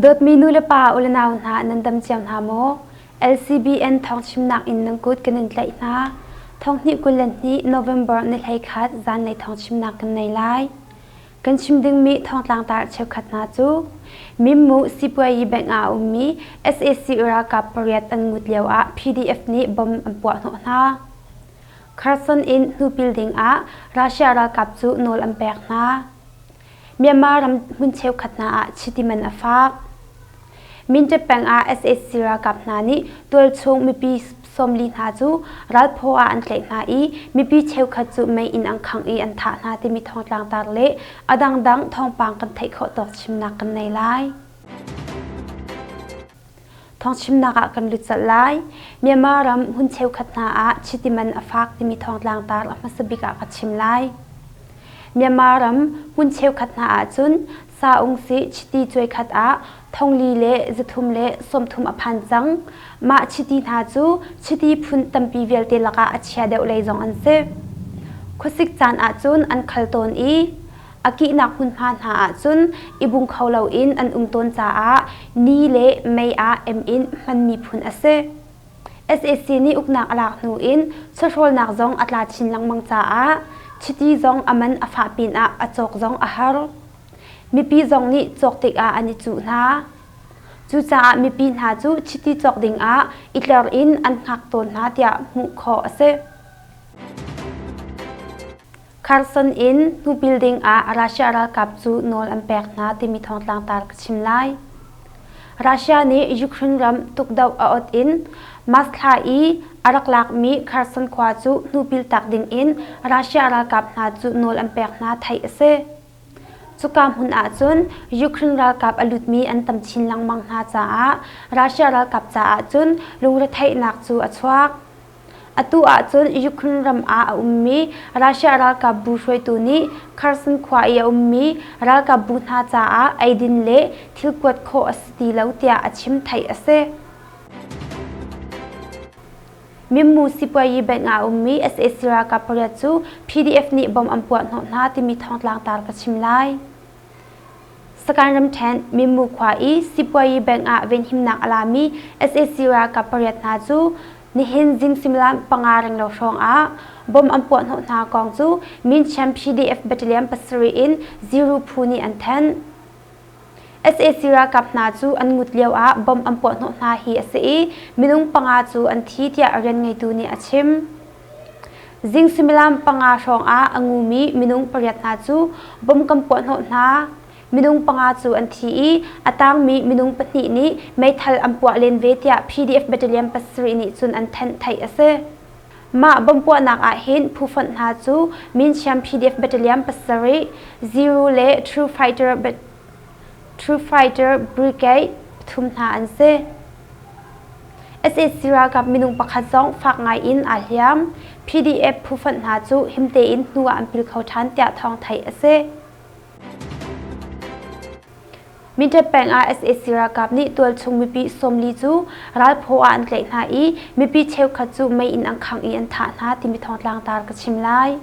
โดดมีนูเลปาอุลนาวนานันดำเจียมนาโม LCBN ทองชิมนักอินนังกุดกันนึงไหลนาทองนิกุลันนี้ November ในไหคัดจานในทองชิมนักกันในไลกันชิมดึงมีทองต่างตาเชวขัดนาจูมิมูสิบวยแบ่งอาอุมี SAC รากับปริยัติอันงุดเลียวอา PDF นี้บอมอันปวดหัวนาCarson in nu building a Russia ra kap chu nol ampek na Myanmar ram mun cheu khatna a chitiman afak min te peng a SSC ra kap na ni tol chung mi pi somli na chu ral pho a an tlei na I mi pi cheu khat chu mai in ang khang I an tha na ti mi thong tlang tar le adang dang thong pang kan thai kho tok chimna kan nei laiทองชิมนักกันลุดสลายเมียมารำหุ่นเชวขัดนาอาชิติมันอฟากที่มีทองลางตาลมาสบิกะกัดชิมไลเมียมารำหุ่นเชวขัดนาอาจุนซาองซีชิติจวยขัดอาทองลีเละจะทุมเละสมทุมอภันจังมาชิตินาจูชิติพุนตัมปีเวลเตลกะอาเชียเดวเลยจงอันเซคุสิกจานอาจุนอันคัลตนอีอากินักหุ่นพานหาจุนอิบุงเขาเหล่าอินอันต้นจ้านี่เละไม่อาอินมันมีพุนอาเซ SAC นี่อุกนักอลากนูอินชโรลนักจงอัตลาชินลังมังจ้าชิตีจงอามันอฟาปินอาจกจงอาฮาร์มีปีจงนี่จกติกอันนี้จูนาจูจ้ามีปีหาจูชิตีจกดิ่งอิตเลอร์อินอันหักต้นหาเดียมุขออาเซCarson in nu building a Russia ra kap chu nol ampek na ti mi thong tlang tar chim lai Russia ni Ukraine ram tuk daw out in masla I arak lak mi Carson kwa chu nu bil tak ding in Russia ra kap na chu nol ampek na thai ase chukam hun a chun Ukraine ra kap alut mi an tam chin lang mang na cha Russia ra kap cha chun lungra thai nak chu achwak atu a chun Ukraine ram a ummi Russia ra ka bu hroi tu ni Carson khwa ya ummi ra ka bu na cha a aidin le thilkwat kho asti lo tia achim thai ase mimmu sipoi benga ummi SSC ra ka pariat chu PDF ni bom ampua no na ti mi thong tlang tar ka chim lai sakan ram then mimmu khwa I sipoi benga ven him nak alami SSC ra ka pariat na chu ni hin jing simlam pangarang lo rong a bom ampon ho na kong chu min cham PDF battalion pasari in 0 phuni an then SAC ra kap na chu an ngut leo a bom ampon ho na hi ase minung panga chu an thi tia aren ngai tu ni achim jing simlam panga rong a angumi minung pariat na chu bom kampon ho na minung panga chu an thi atang mi minung pati ni mai thal ampua len ve tia PDF battalion pasri ni chun an then thai ase ma bompua nak a hin phufan ha chu min cham PDF battalion pasri 0 le true fighter brigade thum na an se SSC ra kap minung pakhat jong fak ngai in a hliam PDF phufan ha chu himte in nuwa ampil khau than tia thong thai ase min te peng a SSC ra kap ni tol chung mi pi somli chu ral pho an tlei na I mi pi cheu khat chu mai in ang khang I an tha na ti mi thong tlang tar ka chim lai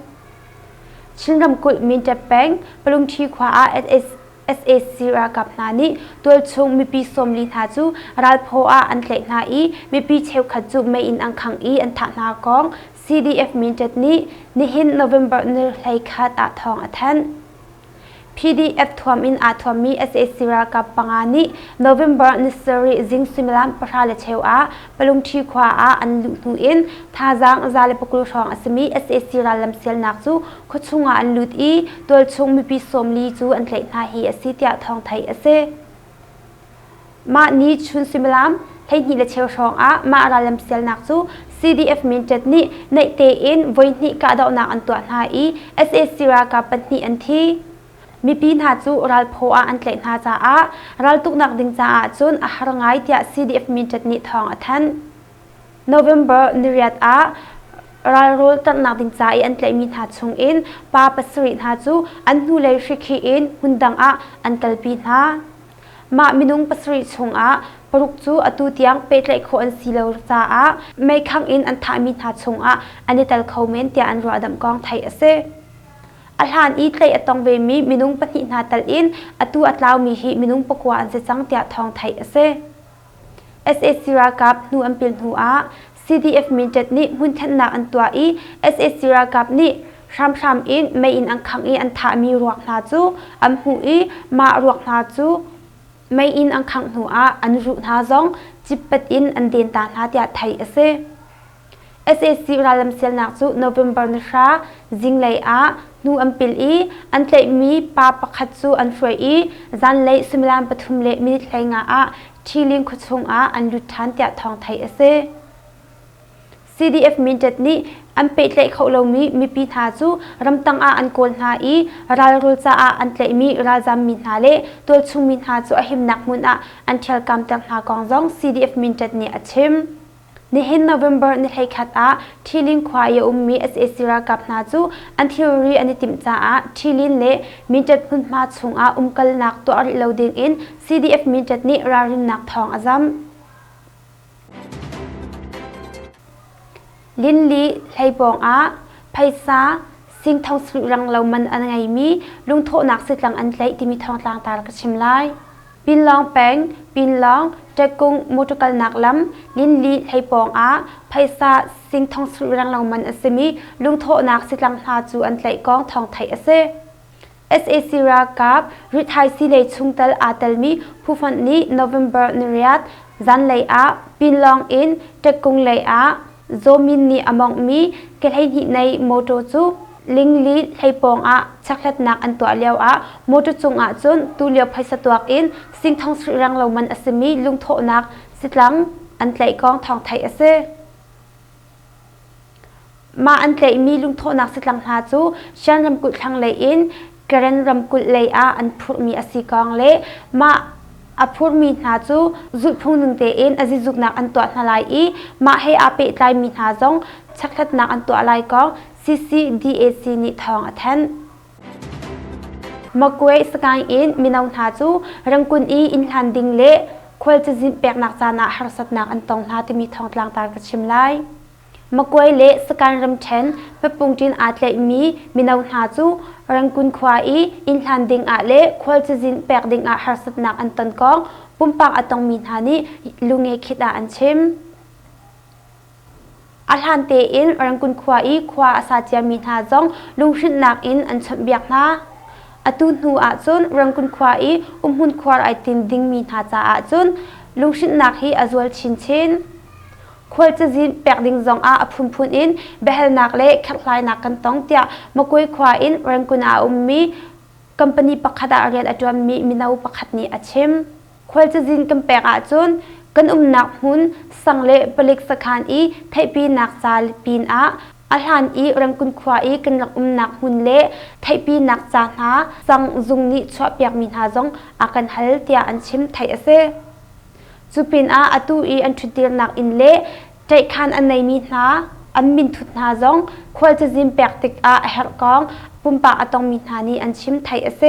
chinram kul min te peng palung thi khwa a SSC ra kap na ni tol chung mi pi somli na chu ral pho a an tlei na I mi pi cheu khat chu mai in ang khang I an tha na kong CDF min tet ni hin November ni hlai khat a thong a than PDF thuam in a thuam mi SSC ra ka pangani November nisari jing similam parale cheu a palung thi khwa a an lu nu in thajang zale pakul rong asmi SSC ra lam sel nak chu khochunga an lut I tol chung mi pi somli chu an tlei na hi asitia thong thai ase ma ni chun similam thai ni le cheu rong a ma ra lam sel nak chu CDF min tet ni nei te in voi ni ka daw nak an to na I SSC ra ka patni an thi mi pin ha chu ral pho a an tlei na cha a ral tuk nak ding cha a chun a harangai tia CDF min tet ni thong a than November niriat a ral rol tak nak ding cha I an tlei min ha chung in pa pasri ha chu an nu lei rikhi in hundang a an kalpi na ma minung pasri chung a paruk chu atu tiang pe tlai kho an silo cha a mai khang in an tha min ha chung a anital khomen tia an ro adam kong thai ase อัลฮันอีเตยตองเวมีมินุงปนินาตัลอินอตูอัตลาวมีฮิมินุงปกวาอันเซจังเตียทองไทยเซ SSC รากับนูอัมปิลนูอา CDF มินเจ็ดนี่มุนทันนักอันตัวอี SSC รากับนี่ชามอินไม่อินอังคังอีอันทามีรวกนาจูอัมหูอีมารวกนาจูไม่อินอังคังนูอาอันรุนาจงจิบปัดอินอันเดียนตานาเตียไทยเซ SSC ราลัมเซลนักจู November นชาจิงเลยอานูอัมปิลอีอันเตมีปาปะขัดจูอันฟรอีจันเลยสมิลานปฐุมเลมินิทเลยงาทีลิงคุชงอันลุทันเตียทองไทยเซ CDF มินจัดนี้อันเป็ดเล็กเขาเรามีปีนาจูรำตังอันโกลนาอีรัลรุลซาอันเตมีราจามินนาเลตัวชุมมินนาจูอหิมนักมุนอันเทลกำตังนากองจง CDF มินจัดนี้อัชิมในเห็น November นี่ให้ขัดทีลิงควายมี SSC รากับนาจูอันทีโอรีอันติมจ้าทีลินเล่มินจัดพุ่นมาชงกลนักตัวริลาวดิ้งอิน CDF มินจัดนี้รารินนักทองอาซัมลินลีไลบองไพซาสิงทองสุรังเรามันอันไงมีลุงโทนักสิลังอันไลที่มีทองตางตาลกชิมไลปินลองแปงปินลองเจกุงมุตุกลนักลำลินลีไลบองไพซาสิงทองสุรังเรามันอันมีลุงโทนักสิลังหาจูอันไลกองทองไทยเซ SAC รากับริทายสิเลชุงตัลอาตัลมีผู้ฟันนี้ November นิริยัดจันเลยปินลองอินเจกุงเลยโซมินนี่อมองมีเกลให้ในโมโตจูลิงลีให้ปองชักเล็ดนักอันตัวเลียวโมโตจงจนตูเลียวไพสตัวอินสิ่งทองสรังเรามันอสมีลุงโทนักสิลังอันไหลกองทองไทยเซมาอันไหลมีลุงโทนักสิลังหาจูฉันรำกุดทางเลยอินเกรนรำกุดเลยอันพูดมีอสิกองเลยมาอพูดมีนาจูจุดพงหนึ่งเตอินอจิจุกนักอันตัวนาลายมาให้อาเปตายมีนาจงชักทัดนักอันตัวลายกอง CCDAC นิทองอัทนมากวยสกายอินมีนาวนาจูรังกุนอินทันดิงเล่ควรจะจินแปกนักจานาหารสัตนักอันตองนาที่มีทองตลางตากระชิมไลมากวยเละสการรำเชนเปปุงจินอาเตมีนาวนาจูรังกุนควายอินทันดิงอาเล่ควรจะจินแปกดิงอาหารสัตนักอันตองกองปุ่มปากอันตองมีนานีลุงเอคิดอันชิมอัลฮันเตอินรังกุนควายควาอาซาเจียมีนาจงลุงชินนักอินอันชมเบียกนาอตุนหูจุนรังกุนควายหุ่นควาไอตินดิงมีนาจาจุนลุงชินนักฮีอจวลชินชินควรจะจินแปกดิงจงพุ่นอินเบลนักเล่ขัดลายนักกันต้องเตียมกุยควาอินรังกุนมีคัมปานีปักขัดเรียนอจวนมีนาปักขัดนี้อาชิมควรจะจินกัมแปกจุนกันนักหุ่นสังเล่ผลิกสกานไทยปีนักจาลปีนอัลฮันรังกุนควากันนักหุ่นเล่ไทยปีนักจานาสังจุงนิชวเปียกมีนาจงอากันฮัลเตียอันชิมไทยเซจูปินอตูอันชุดเดียนักอินเล่ใจคันอันในมีนาอันมินทุดนาจงควรจะจิมแปกติกเฮรกองปุ่มปากตองมีนานีอันชิมไทยเซ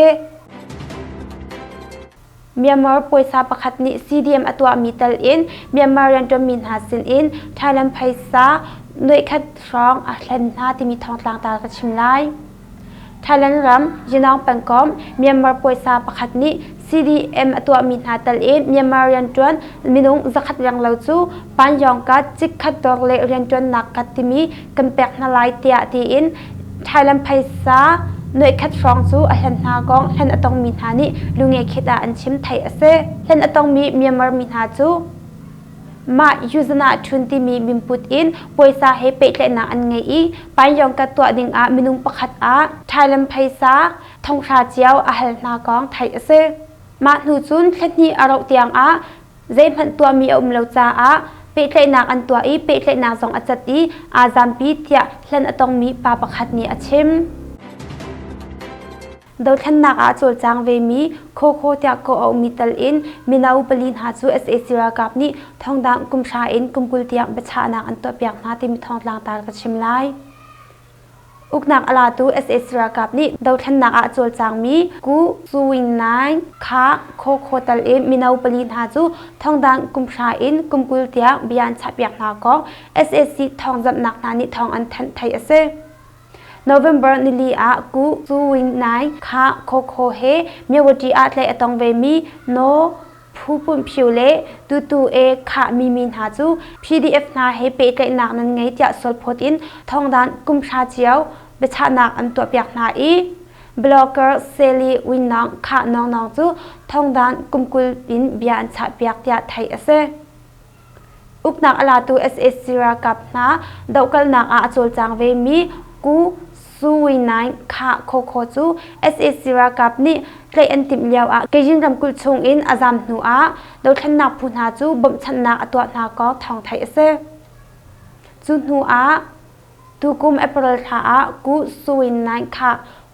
เมียนมาป่วยซาปะขัดนิ CDM อตัวมีตัลอินเมียนมาเรียนจมินหาสินอินไทยแลนด์ไพซาหน่วยคัดร้องอัลเลนนาที่มีทองตางตากระชิมไลไทยแลนด์รัมยินองปังกอมเมียนมาป่วยซาปะขัดนิ CDM อตัวมีหาตัลอินเมียนมาเรียนจวนมินุงจะขัดยังเราจูปันยองกัดจิกขัดดอร์เลเรียนจวนนักกัดที่มีกันแปกนาลายเตียที่อินไทยแลนด์ไพซาหน่วยคัดฟ้องจูอันนากองเห็นอตองมีนานี่ลุงเอคิดอันชิมไทยเซเห็นอตองมีเมียนมามีนาจูมายูซนาชุนที่มีบิมพุดอินป่วยซาให้เปะเลนาอันไงไปยองกัดตัวดิ่งมินุงประคัดไทยลำไพซาทองชาเจียวอันนากองไทยเซมาหนูจุนเช่นนี้อารมณ์เตียงเจมันตัวมีอมเลวจ้าเปะเลนาอันตัวเปะเลนาสองอัจฉริอาจามปีเตียเห็นอตองมีปาประคัดนี้อัชิมโดยขันนักโจลจางเวมีโคเตียโกเอามิตัลอินมินาอุปลินหาจู SAC รากับนี้ทองดังกุมชาอินกุมกุลเตียงเบชานักอันตัวเปียกนาที่มีทองลางตาลกชิมไลอุกนักอลาตู SAC รากับนี้โดยขันนักโจลจางมีกูซูวินไนขาโคตัลอินมินาอุปลินหาจูทองดังกุมชาอินกุมกุลเตียงเบียนชาเปียกนากอง SAC ทองจับนักนานิทองอันทันไทยเซ November นิลีอากูซูวินนายค่ะโคโคเฮเมียวดีอาเลยตองเวมีโนผู้ปุ่นผิวเละตูเอค่ะมีมินหาจู PDF นาให้เปเกนักนั้นไงจะสดพดอินทองด้านกุมชาเจียวเบชานักอันตัวเปียกนาอีบล็อกเกอร์เซลีวินนังค่ะน้องจูทองด้านกุมกุลปินเบียนชาเปียกเตียไทยเสอุกนักอลาตู SS ซีรากับนาดอกกลนักอาโจลจางเวมีกูซูวินายค่ะโคโคจู SS ซีรากับนี่เลยอันติมเลียวเกยินรำกุลชงอินอาจามหนูดอกขนักพูนาจูบ่มชนะตัวนาก็ทองไทยเสจูหนูตูกุมเอปริลท่ากูซูวินายค่ะ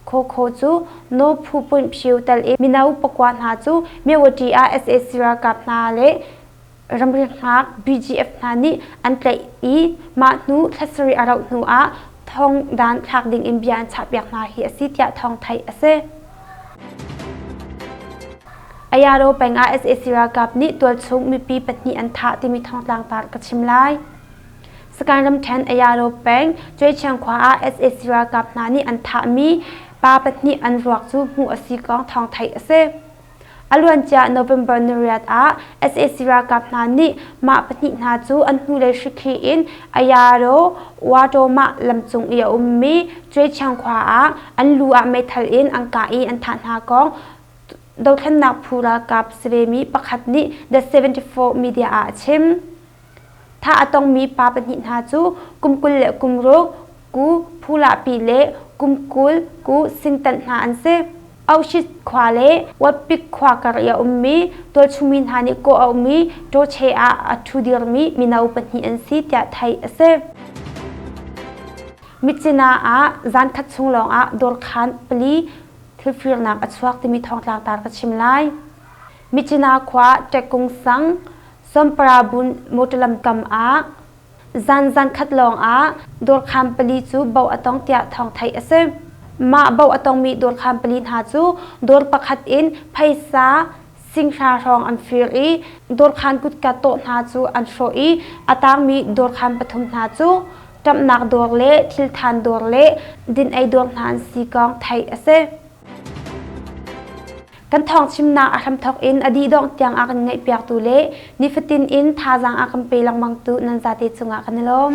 โคโคจูโนผู้ปุ่นผิวแต่เอมินาอุปกรณ์หาจูเมียวดีSS ซีรากับนาเลรำเรียงหัก BGF นานี่อันเตอีมาหนูทัศรีอาราหนูทองด้านทักดิ่งอิมเบียนฉาบอยากนาเฮียสิทยาทองไทยเสอายาโรเป็นSS ซีรากับนี่ตัวชุกมีปีปนิอันทะที่มีทองต่างตาดกับชิมไลสการรำแทนอายาโรเป็นช่วยเชียงขวาSS ซีรากับนานี่อันทะมีปาปนิอันรวกจูหูอสีกองทองไทยเสอลวนจาโนเวมเบอร์นเรียดSS ซีรากับนานี่มาปนินาจูอันหูเลชิคีอินอายาโรวาโดมาลำจงเอียอุมมีช่วยเชียงขวาอันลัวเมทัลอินอังกาอีอันฐานหากองดอกขนักพูรากับสเวมีประคัดนี้ The 74 Media ชิมถ้าต้องมีปาปนินาจูกุมกุลเลกุมโรกูพูลาปีเลกุมกุลกูสิงตันนาอันเซเอาชิดขวาเลวัดปิกขวากระยาอุมมีตัวชุมินฮานิโกเอามีตัวเชอัทุดิรมีมินาอุปนิอันซีตยาไทยเซมิจินาจันคัดซุงลองดอร์คันปลีที่ฟิลนักอัศวกที่มีทองตางตากับชิมไลมิจินาขวาเจกุงสังสมปราบุญมุตลัมกำจันคัดลองดอร์คันปลีจูเบาอตองเตียทองไทยเซมาเบาอตองมีดอร์คันปลีหาจูดอร์ประคัดอินไพซาสิงชาทองอันฟิรีดอร์คันกุดกาโตหาจูอันโชอีอตางมีดอร์คันปฐุมหาจูจำนักดอร์เล่ทิลทานดอร์เล่ดินไอดอร์นานสีกองไทยเซกันทองชิมนาอาคำทอกอินอดีดองเตียงอากันไงเปียกตูเล่นิฟตินอินทาจังอาคัมเปลังมังตุนันซาติจุงอากันลม